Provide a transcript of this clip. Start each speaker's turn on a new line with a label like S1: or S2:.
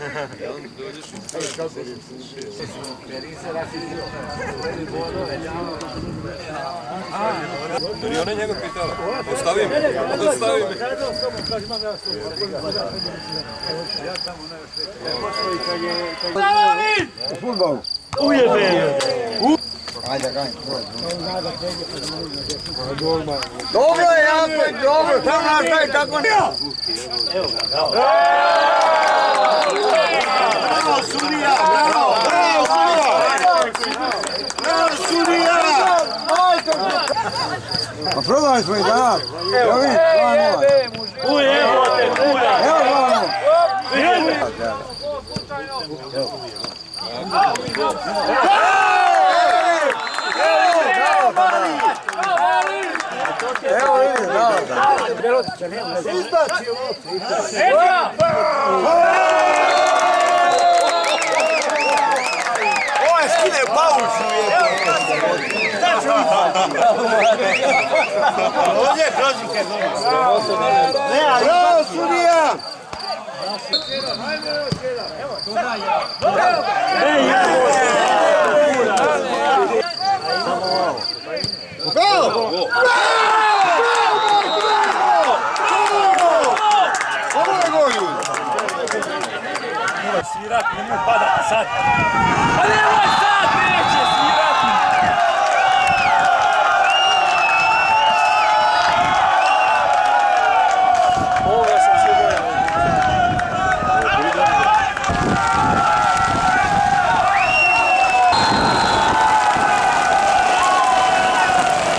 S1: Jer je ona njega pitala. Ostavi me. Ostavi me.
S2: Futbol.
S3: Ujebe!
S2: Ajde, gaj.
S4: Dobro je, jako, dobro, samo nastavi tako ne.
S3: Evo ga, bravo. Bravo, sudija, bravo!
S4: Bravo, sudija! Bravo, sudija!
S2: Pa prodali smo i danas. Evo vi, 2-0.
S3: Ujebote, kuja!
S2: Evo 2-0. Evo vidi, bravo.
S4: Izbaci ovo je skine pauzu ovdje je krožnike bravo sudija bravo
S3: Svirat, nemoj padati sad. Pa nemoj!